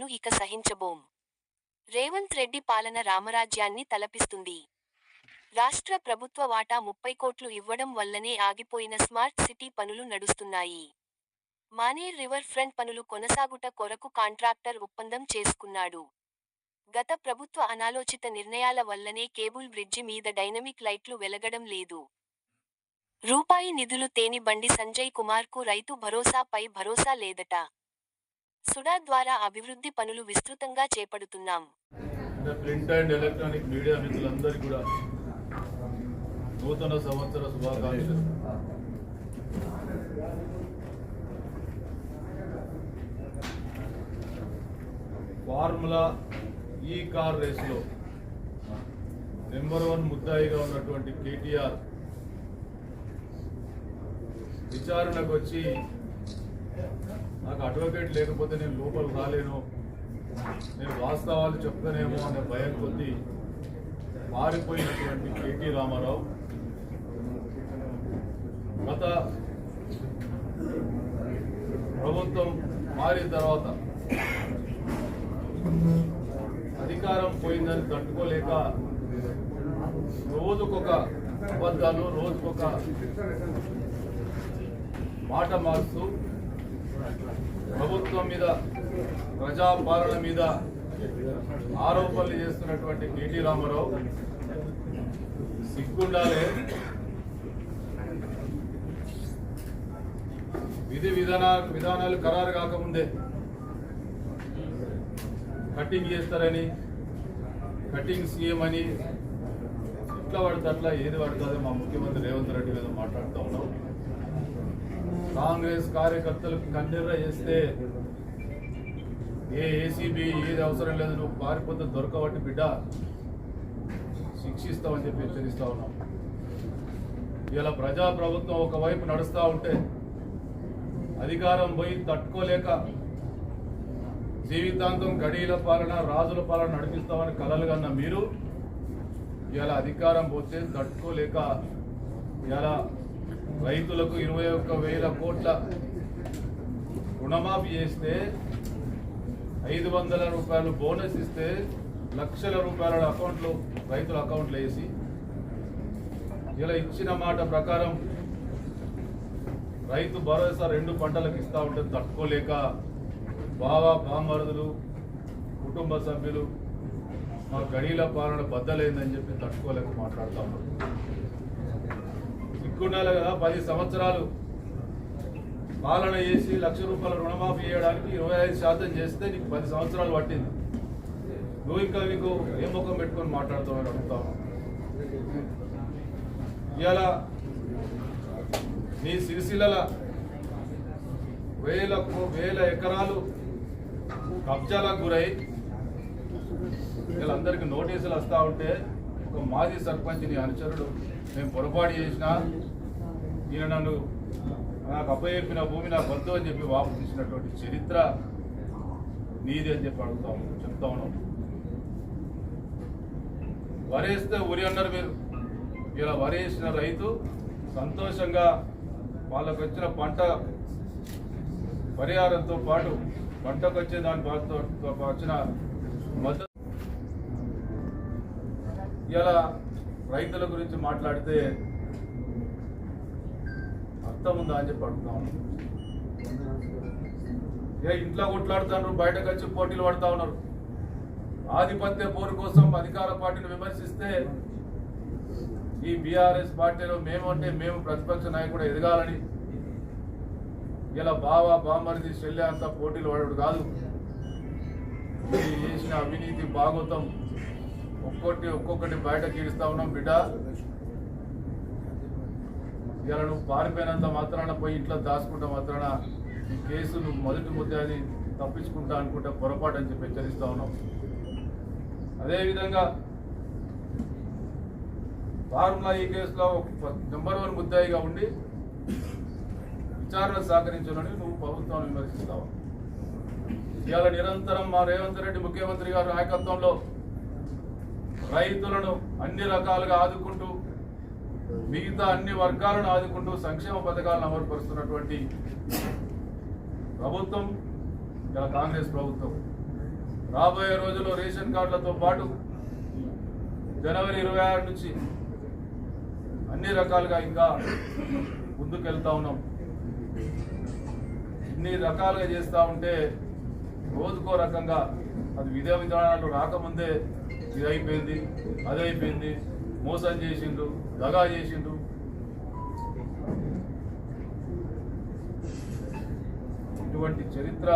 అరాచకాలను ఇక సహించబోం. రేవంత్ రెడ్డి పాలన రామరాజ్యాన్ని తలపిస్తుంది. రాష్ట్ర ప్రభుత్వ వాటా 30 కోట్లు ఇవ్వడం వల్లనే ఆగిపోయిన స్మార్ట్ సిటీ పనులు నడుస్తున్నాయి. మానేర్ రివర్ ఫ్రంట్ పనులు కొనసాగుట కొరకు కాంట్రాక్టర్ ఒప్పందం చేసుకున్నాడు. గత ప్రభుత్వ అనాలోచిత నిర్ణయాల వల్లనే కేబుల్ బ్రిడ్జి మీద డైనమిక్ లైట్లు వెలగడం లేదు. రూపాయి నిధులు తేని బండి సంజయ్ కుమార్ కు రైతు భరోసాపై భరోసా లేదట. సుడా ద్వారా అభివృద్ధి పనులు విస్తృతంగా చేపడుతున్నాం. ప్రింట్ అండ్ ఎలక్ట్రానిక్ మీడియా మిత్రులందరికీ కూడా నూతన సంవత్సర శుభాకాంక్షలు. ఫార్ములా ఈ కార్ రేసులో నెంబర్ 1 ముద్దాయిగా ఉన్నటువంటి కేటీఆర్ విచారణకు వచ్చి నాకు అడ్వకేట్ లేకపోతే నేను లోపల రాలేను, నేను వాస్తవాలు చెప్తానేమో అనే భయం కొద్దీ మారిపోయినటువంటి కేటీ రామారావు గత ప్రభుత్వం మారిన తర్వాత అధికారం పోయిందని తట్టుకోలేక రోజుకొక అబద్ధాలు, రోజుకొక మాట మారుస్తూ ప్రభుత్వం మీద, ప్రజాపాలన మీద ఆరోపణలు చేస్తున్నటువంటి కేటీ రామారావు సిగ్గుండాలే. విధి విధానాలు ఖరారు కాకముందే కటింగ్ చేస్తారని, కటింగ్ సీఎం అని ఇట్లా పడితే అట్లా ఏది పడుతుందో మా ముఖ్యమంత్రి రేవంత్ రెడ్డి మీద మాట్లాడుతూ ఉన్నాం. కాంగ్రెస్ కార్యకర్తలకు కన్నెర్ర చేస్తే ఏసీబీ ఏది అవసరం లేదు, నువ్వు పారిపోతే దొరకబట్టి బిడ్డ శిక్షిస్తామని చెప్పి హెచ్చరిస్తూ ఉన్నాం. ఇలా ప్రజాప్రభుత్వం ఒకవైపు నడుస్తూ ఉంటే అధికారం పోయి తట్టుకోలేక జీవితాంతం గడీల పాలన, రాజుల పాలన నడిపిస్తామని కలలు కన్న మీరు ఇలా అధికారం పోతే తట్టుకోలేక ఇలా రైతులకు 21,000 కోట్ల రుణమాఫీ చేస్తే, 500 రూపాయలు బోనస్ ఇస్తే, లక్షల రూపాయల అకౌంట్లు రైతుల అకౌంట్లు వేసి ఇలా ఇచ్చిన మాట ప్రకారం రైతు భరోసా 2 పంటలకు ఇస్తూ ఉంటే తట్టుకోలేక బామరుదులు, కుటుంబ సభ్యులు మా గడీల పాలన బద్దలైందని చెప్పి తట్టుకోలేక మాట్లాడుతూ ఉన్నారు. సిగ్గుండాలి కదా, 10 సంవత్సరాలు పాలన చేసి 1,00,000 రూపాయల రుణమాఫీ చేయడానికి 25% చేస్తే నీకు 10 సంవత్సరాలు పట్టింది. నువ్వు ఇంకా నీకు ఏ ముఖం పెట్టుకొని మాట్లాడుతామని అడుగుతా ఉన్నావు. ఇలా నీ సిరిసిల్ల వేల ఎకరాలు కబ్జాలకు గురై వీళ్ళందరికీ నోటీసులు వస్తూ ఉంటే ఒక మాజీ సర్పంచ్ నీ అనుచరుడు నేను పొరపాటు చేసినా, ఈయన నాకు అప్పచెప్పిన భూమి నాకు వద్దు అని చెప్పి వాపు తీసినటువంటి చరిత్ర నీది అని చెప్పి చెప్తా ఉన్నాం. వరేస్తే ఉరి అన్నారు మీరు. ఇలా వరేసిన రైతు సంతోషంగా వాళ్ళకు వచ్చిన పంట పరిహారంతో పాటు పంటకు వచ్చే దాని వచ్చిన మద్దతు ఇలా రైతుల గురించి మాట్లాడితే అర్థం ఉందా అని చెప్పి అడుగుతాం. ఇంట్లో కొట్లాడుతున్నారు, బయటకు వచ్చి పోటీలు పడుతూ ఉన్నారు. ఆధిపత్య పోరు కోసం అధికార పార్టీని విమర్శిస్తే ఈ బీఆర్ఎస్ పార్టీలో మేము ప్రతిపక్ష నాయకుడు ఎదగాలని ఇలా బామరిది చెల్లె అంతా పోటీలు పడడు కాదు. చేసిన అవినీతి భాగవతం ఒక్కొక్కటి బయటకు ఇడుస్తా ఉన్నాం బిడ్డ. ఇలా నువ్వు పారిపోయినంత మాత్రాన పోయి ఇంట్లో దాచుకుంటా మాత్రాన ఈ కేసు నువ్వు మొదటి ముద్దాది తప్పించుకుంటా అనుకుంటే పొరపాటు అని చెప్పి హెచ్చరిస్తా ఉన్నాం. అదేవిధంగా ఫార్ములా ఈ కేసులో నెంబర్ 1 ముద్దాయిగా ఉండి విచారణ సహకరించాలని నువ్వు ప్రభుత్వాన్ని విమర్శిస్తావు. ఇవాళ నిరంతరం మా రేవంత్ రెడ్డి ముఖ్యమంత్రి గారి నాయకత్వంలో రైతులను అన్ని రకాలుగా ఆదుకుంటూ, మిగతా అన్ని వర్గాలను ఆదుకుంటూ సంక్షేమ పథకాలను అమలుపరుస్తున్నటువంటి ప్రభుత్వం ఇలా కాంగ్రెస్ ప్రభుత్వం. రాబోయే రోజుల్లో రేషన్ కార్డులతో పాటు జనవరి 26 నుంచి అన్ని రకాలుగా ఇంకా ముందుకెళ్తా ఉన్నాం. ఇన్ని రకాలుగా చేస్తూ ఉంటే రోజుకో రకంగా అది విధానాలు రాకముందే ఇది అయిపోయింది, అది అయిపోయింది, మోసం చేసిండ్రు, దగా చేసిండ్రు. ఇటువంటి చరిత్ర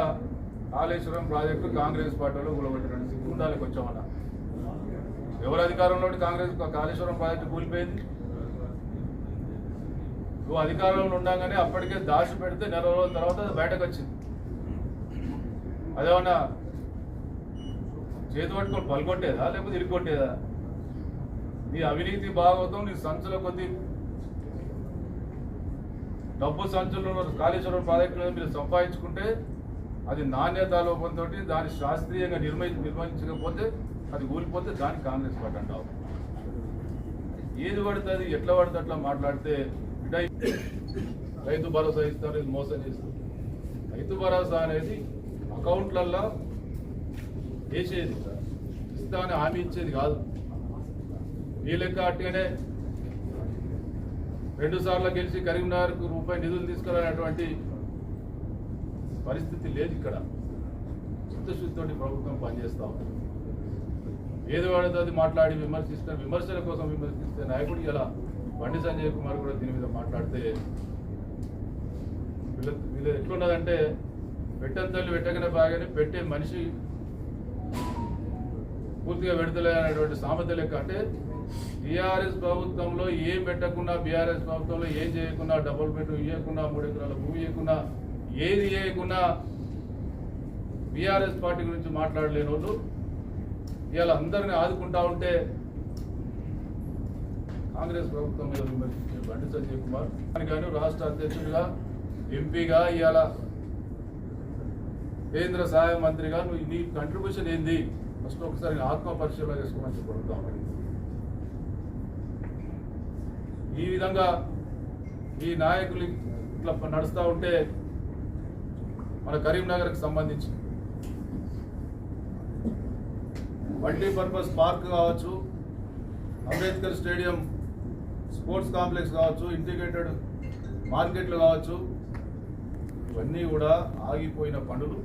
కాళేశ్వరం ప్రాజెక్టు కాంగ్రెస్ పార్టీలో కూలగొట్టిన సిగ్గు ఉండాలి కొంచెం అన్న. ఎవరు అధికారంలో కాంగ్రెస్ కాళేశ్వరం ప్రాజెక్టు కూలిపోయింది. నువ్వు అధికారంలో ఉండగానే అప్పటికే దాచి పెడితే నెల రోజుల తర్వాత అది బయటకు వచ్చింది. అదేమన్నా చేతి పట్టుకొని పలుకొట్టేదా లేకపోతే ఇరుకొట్టేదా? నీ అవినీతి భాగవతం నీ సంచుల కొద్ది డబ్బు సంచులను కాళేశ్వరం ప్రాజెక్టులో మీరు సంపాదించుకుంటే అది నాణ్యత లోపంతో దాన్ని శాస్త్రీయంగా నిర్వహించకపోతే అది కూలిపోతే దాన్ని కాంగ్రెస్ పార్టీ అంటావు. ఏది పడుతుంది ఎట్లా పడితే అట్లా మాట్లాడితే రైతు భరోసా ఇస్తారు, ఇది మోసం చేస్తారు. రైతు భరోసా అనేది అకౌంట్లల్లో వేసేది, ఇస్తా అని హామీ ఇచ్చేది కాదు. ఈ లెక్క అట్టుగానే 2 సార్లు గెలిచి కరీంనగర్కు రూపాయి నిధులు తీసుకురానటువంటి పరిస్థితి లేదు. ఇక్కడ చిత్తశుద్ధితోటి ప్రభుత్వం పనిచేస్తా ఉంది. ఏది పడుతుంది మాట్లాడి విమర్శల కోసం విమర్శిస్తే నాయకుడు ఇలా బండి సంజయ్ కుమార్ కూడా దీని మీద మాట్లాడితే వీళ్ళు ఎట్లున్నదంటే పెట్టని తల్లి పెట్టగానే బాగానే పెట్టే మనిషి పూర్తిగా పెడతలే అనేటువంటి సామెత లెక్క. అంటే బీఆర్ఎస్ ప్రభుత్వంలో ఏం పెట్టకుండా, బీఆర్ఎస్ ప్రభుత్వంలో ఏం చేయకుండా, డబుల్ బెడ్రూమ్ ఇవ్వకుండా, 3 ఎకరాల భూమి ఇవ్వకుండా, ఏది చేయకుండా బీఆర్ఎస్ పార్టీ గురించి మాట్లాడలేని వాళ్ళు ఇవాళ అందరినీ ఆదుకుంటా ఉంటే కాంగ్రెస్ ప్రభుత్వం మీద విమర్శించే బండి సంజయ్ కుమార్ కానీ రాష్ట్ర అధ్యక్షుడిగా, ఎంపీగా, ఇవాళ కేంద్ర సహాయ మంత్రిగా నువ్వు నీ కంట్రిబ్యూషన్ ఏంది ఫస్ట్ ఒకసారి ఆత్మ పరిశీలన చేసుకోమని చెప్పడుతాం. ఈ విధంగా ఈ నాయకులు ఇట్లా నడుస్తూ ఉంటే మన కరీంనగర్కి సంబంధించి మల్టీపర్పస్ పార్క్ కావచ్చు, అంబేద్కర్ స్టేడియం, స్పోర్ట్స్ కాంప్లెక్స్ కావచ్చు, ఇంటిగ్రేటెడ్ మార్కెట్లు కావచ్చు, ఇవన్నీ కూడా ఆగిపోయిన పనులు.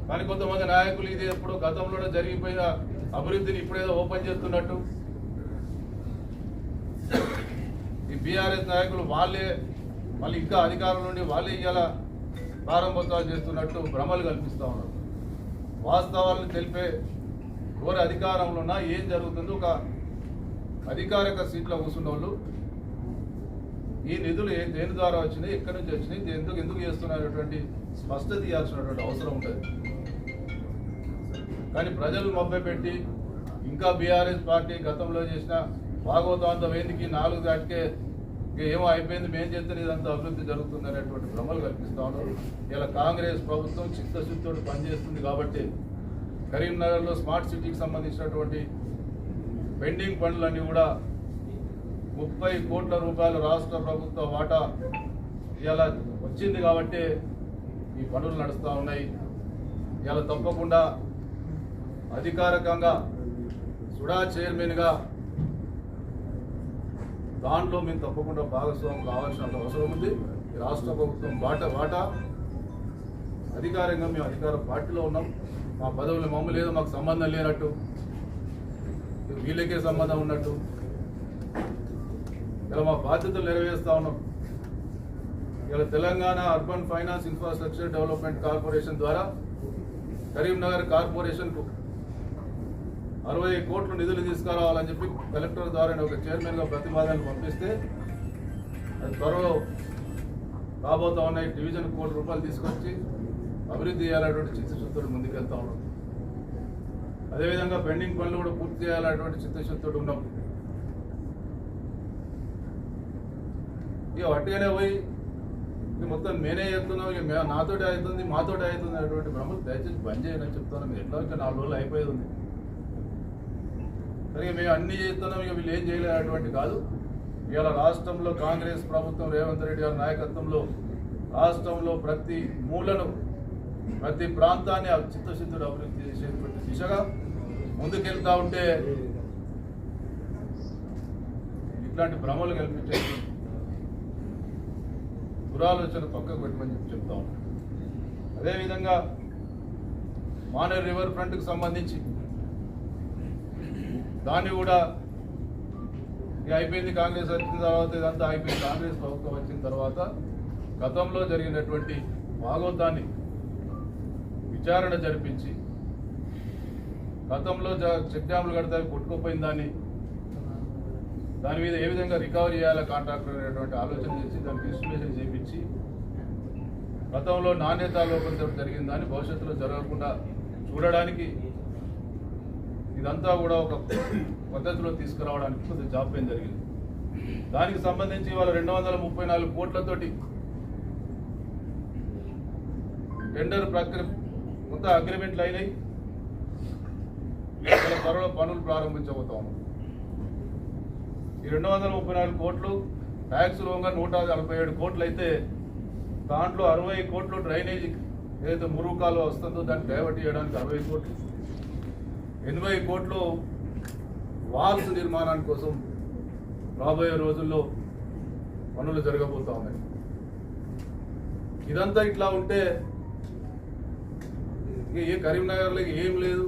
కానీ కొంతమంది నాయకులు ఇది ఎప్పుడో గతంలో జరిగిపోయిన అభివృద్ధిని ఇప్పుడేదో ఓపెన్ చేస్తున్నట్టు ఈ బీఆర్ఎస్ నాయకులు వాళ్ళే మళ్ళీ ఇంకా అధికారం నుండి వాళ్ళే ఇవాళ ప్రారంభోత్సవాలు చేస్తున్నట్టు భ్రమలు కల్పిస్తూ ఉన్నారు. వాస్తవాలను తెలిపే ఎవరు అధికారంలో ఉన్నా ఏం జరుగుతుందో ఒక అధికారిక సీట్లో కూర్చున్న వాళ్ళు ఈ నిధులు దేని ద్వారా వచ్చినాయి, ఎక్కడి నుంచి వచ్చినాయి, ఎందుకు చేస్తున్నటువంటి స్పష్టత ఇవ్వాల్సినటువంటి అవసరం ఉంటుంది. కానీ ప్రజలు మభ్యపెట్టి ఇంకా బీఆర్ఎస్ పార్టీ గతంలో చేసిన భాగవతాంత వేదికి 4 దాటికే ఏమో అయిపోయింది, మేము చేస్తే ఇదంతా అభివృద్ధి జరుగుతుంది అనేటువంటి భ్రమలు కల్పిస్తూ ఉన్నారు. ఇలా కాంగ్రెస్ ప్రభుత్వం చిత్తశుద్ధితో పనిచేస్తుంది కాబట్టి కరీంనగర్లో స్మార్ట్ సిటీకి సంబంధించినటువంటి పెండింగ్ పనులన్నీ కూడా 30 కోట్ల రూపాయల రాష్ట్ర ప్రభుత్వ వాటా ఇలా వచ్చింది కాబట్టి ఈ పనులు నడుస్తూ ఉన్నాయి. ఇలా తప్పకుండా అధికారికంగా సుడా చైర్మన్గా దాంట్లో మేము తప్పకుండా భాగస్వామ్యం కావాల్సిన అవసరం ఉంది. ఈ రాష్ట్ర ప్రభుత్వం వాటా అధికారంగా మేము అధికార పార్టీలో ఉన్నాం. మా పదవులు మమ్మల్ని లేదో మాకు సంబంధం లేనట్టు, వీళ్ళకే సంబంధం ఉన్నట్టు ఇలా మా బాధ్యతలు నెరవేరుస్తూ ఉన్నాం. ఇలా Telangana urban finance infrastructure development corporation ద్వారా కరీంనగర్ కార్పొరేషన్కు 60 కోట్ల నిధులు తీసుకురావాలని చెప్పి కలెక్టర్ ద్వారా ఒక చైర్మన్గా ప్రతిపాదనలు పంపిస్తే అది త్వరలో రాబోతా ఉన్నాయి. డివిజన్ ₹1 కోటి తీసుకొచ్చి అభివృద్ధి చేయాలనేటువంటి చిత్తశుద్ధితో ముందుకెళ్తా ఉన్నాం. అదేవిధంగా పెండింగ్ పనులు కూడా పూర్తి చేయాలనేటువంటి చిత్తశుద్ధితో ఉన్నాం. ఇక వట్టిగానే పోయి మొత్తం నేనే చేస్తున్నాం, ఇక నాతోటి అవుతుంది, మాతోటి అవుతుంది అనేటువంటి భ్రమలు దయచేసి బంద్ చేయని చెప్తున్నాం. మీరు ఎట్లా 4 రోజులు అయిపోయేది ఉంది. సరే మేము అన్నీ చేస్తున్నాం, ఇక వీళ్ళు ఏం చేయలేనటువంటి కాదు. ఇవాళ రాష్ట్రంలో కాంగ్రెస్ ప్రభుత్వం రేవంత్ రెడ్డి గారి నాయకత్వంలో రాష్ట్రంలో ప్రతి మూలను ప్రతి ప్రాంతాన్ని చిత్తశుద్ధుడు అభివృద్ధి చేసేటువంటి దిశగా ముందుకెళ్తా ఉంటే ఇట్లాంటి భ్రమలు కల్పించే దురాలోచన పక్కకు పెట్టమని చెప్తా ఉంటాం. అదేవిధంగా మానేరు రివర్ ఫ్రంట్కి సంబంధించి దాన్ని కూడా అయిపోయింది. కాంగ్రెస్ వచ్చిన తర్వాత ఇదంతా అయిపోయింది. కాంగ్రెస్ ప్రభుత్వం వచ్చిన తర్వాత గతంలో జరిగినటువంటి భాగవతాన్ని విచారణ జరిపించి గతంలో చెక్ డ్యాములు కడితే కొట్టుకుపోయిన దాని మీద ఏ విధంగా రికవరీ చేయాలా కాంట్రాక్టర్ అనేటువంటి ఆలోచన చేసి దానికి ఇన్స్టిట్యూషన్ చేయించి గతంలో నాణ్యతా లోపంతో జరిగిందని భవిష్యత్తులో జరగకుండా చూడడానికి ఇదంతా కూడా ఒక పద్ధతిలో తీసుకురావడానికి కొంత జాప్యం జరిగింది. దానికి సంబంధించి వాళ్ళ 234 కోట్లతోటి టెండర్ ప్రక్రియ కొంత అగ్రిమెంట్లు అయినాయి. త్వరలో పనులు ప్రారంభించబోతా ఉన్నాం. ఈ 234 కోట్లు ట్యాక్స్ లోగా 147 కోట్లు అయితే దాంట్లో 60 కోట్లు డ్రైనేజీ ఏదైతే మురుకాలో వస్తుందో దాన్ని డైవర్ట్ చేయడానికి 60 కోట్లు, 80 కోట్లు వాల్స్ నిర్మాణాని కోసం రాబోయే రోజుల్లో పనులు జరగబోతా ఉన్నాయి. ఇదంతా ఇట్లా ఉంటే ఏ కరీంనగర్లో ఏం లేదు,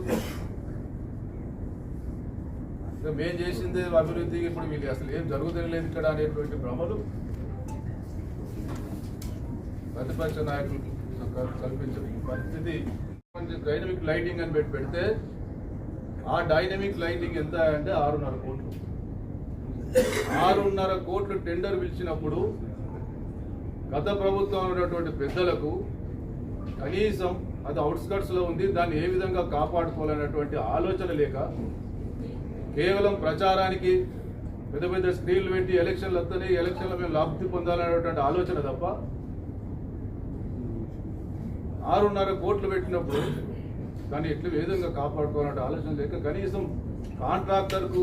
మేం చేసింది అభివృద్ధికి ఇప్పుడు వీళ్ళు అసలు ఏం జరుగుతుంది లేదు ఇక్కడ అనేటువంటి భ్రమలు ప్రతిపక్ష నాయకులు కల్పించిన పరిస్థితి. డైనమిక్ లైటింగ్ అని పెడితే ఆ డైనమిక్ లైటింగ్ ఎంత అంటే 6.5 కోట్లు. 6.5 కోట్లు టెండర్ పిలిచినప్పుడు గత ప్రభుత్వం ఉన్నటువంటి పెద్దలకు కనీసం అది అవుట్స్కట్స్ లో ఉంది, దాన్ని ఏ విధంగా కాపాడుకోవాలనేటువంటి ఆలోచన లేక కేవలం ప్రచారానికి పెద్ద పెద్ద స్క్రీన్లు పెట్టి ఎలక్షన్లు వస్తేనే ఎలక్షన్లో మేము లబ్ధి పొందాలనేటువంటి ఆలోచన తప్ప 6.5 కోట్లు పెట్టినప్పుడు దాన్ని ఎట్లా ఏ విధంగా కాపాడుకోవాలంటే ఆలోచన లేక కనీసం కాంట్రాక్టర్కు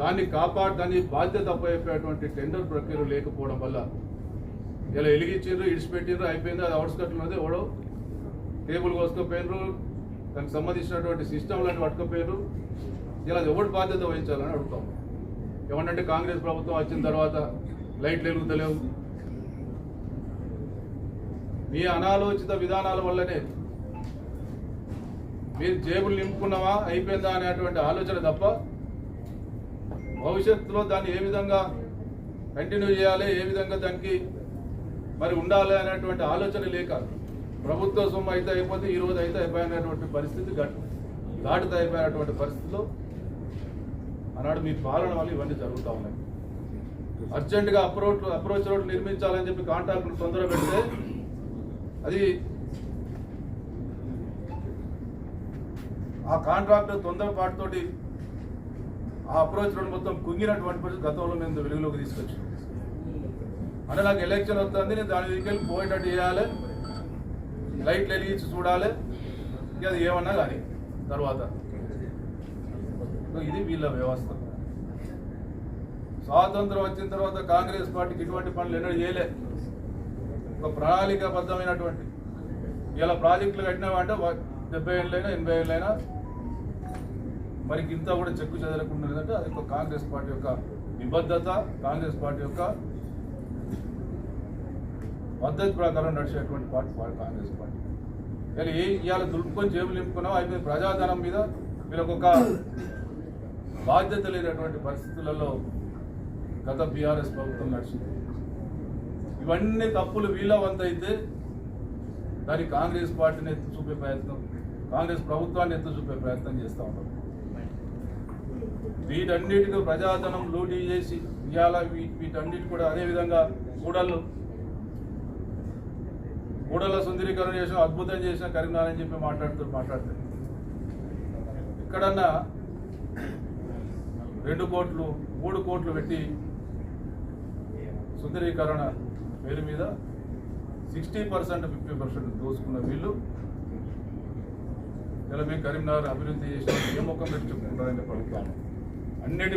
దాన్ని బాధ్యత అప్పయ్యేటువంటి టెండర్ ప్రక్రియ లేకపోవడం వల్ల ఇలా వెలిగించారు, ఇడిచిపెట్టిండ్రు, అయిపోయింది. అది అవుట్స్కట్లో ఉన్నది. ఎవడో టేబుల్ కోసుకపోయినరు, దానికి సంబంధించినటువంటి సిస్టంలను పట్టుకపోయారు. ఇలా ఎవరు బాధ్యత వహించాలని అడుగుతాం. ఏమంటే కాంగ్రెస్ ప్రభుత్వం వచ్చిన తర్వాత లైట్లు వెలుగుతలేవు, మీ అనాలోచిత విధానాల వల్లనే మీరు జేబులు నింపుకున్నావా అయిపోయిందా అనేటువంటి ఆలోచన తప్ప భవిష్యత్తులో దాన్ని ఏ విధంగా కంటిన్యూ చేయాలి, ఏ విధంగా దానికి మరి ఉండాలి అనేటువంటి ఆలోచన లేక ప్రభుత్వ సొమ్ము అయితే అయిపోతే ఈ రోజు అయితే అయిపోయినటువంటి పరిస్థితి ఘాటుతో అయిపోయినటువంటి పరిస్థితిలో ఆనాడు మీ పాలన వల్ల ఇవన్నీ జరుగుతూ ఉన్నాయి. అర్జెంటుగా అప్రోచ్ రోడ్లు నిర్మించాలని చెప్పి కాంట్రాక్టులు తొందర పెడితే అది ఆ కాంట్రాక్టర్ తొందరపాటుతోటి ఆ అప్రోచ్ రోడ్ మొత్తం కుంగినటువంటి పరిస్థితి గతంలో మేము వెలుగులోకి తీసుకొచ్చాం. అంటే నాకు ఎలక్షన్ వస్తుంది, నేను దాని దగ్గరికి పోయేటట్టు చేయాలి, లైట్లు వెలిగించి చూడాలి, ఇక అది ఏమన్నా కానీ తర్వాత ఇది వీళ్ళ వ్యవస్థ. స్వాతంత్రం వచ్చిన తర్వాత కాంగ్రెస్ పార్టీకి ఇటువంటి పనులు ఎన్నడూ చేయలే. ఒక ప్రణాళికాబద్ధమైనటువంటి ఇలా ప్రాజెక్టులు కట్టినామంటే 70 ఏళ్ళైనా 80 ఏళ్ళైనా మరి ఇంత కూడా చెక్కు చెదరకుండా ఉందంటే అది ఒక కాంగ్రెస్ పార్టీ యొక్క నిబద్ధత, కాంగ్రెస్ పార్టీ యొక్క పద్ధతి ప్రకారం నడిచేటువంటి పార్టీ కాంగ్రెస్ పార్టీ. కానీ ఇవాళ దులుపుకొని జేబులు నింపుకున్నాం అయిపోయింది. ప్రజాధనం మీద వీళ్ళకు ఒక బాధ్యత లేనటువంటి పరిస్థితులలో గత బీఆర్ఎస్ ప్రభుత్వం నడిచింది. ఇవన్నీ తప్పులు వీళ్ళ వంత అయితే దాన్ని కాంగ్రెస్ పార్టీని ఎత్తి చూపే ప్రయత్నం, కాంగ్రెస్ ప్రభుత్వాన్ని ఎత్తి చూపే ప్రయత్నం చేస్తూ ఉంటాం. వీటన్నిటికీ ప్రజాధనం లూటీ చేసి ఇవాళ వీటన్నిటి కూడా అదేవిధంగా కూడల సుందరీకరణ చేసిన అద్భుతం చేసిన కరీంనగర్ అని చెప్పి మాట్లాడుతారు. ఎక్కడన్నా 2 కోట్లు 3 కోట్లు పెట్టి సుందరీకరణ పేరు మీద 60% 50% దోసుకున్న వీళ్ళు ఇలా మేము కరీంనగర్ అభివృద్ధి చేసిన ఏ ముఖం పెట్టి చెప్పుకుంటారని పడుతాను. అన్నిటి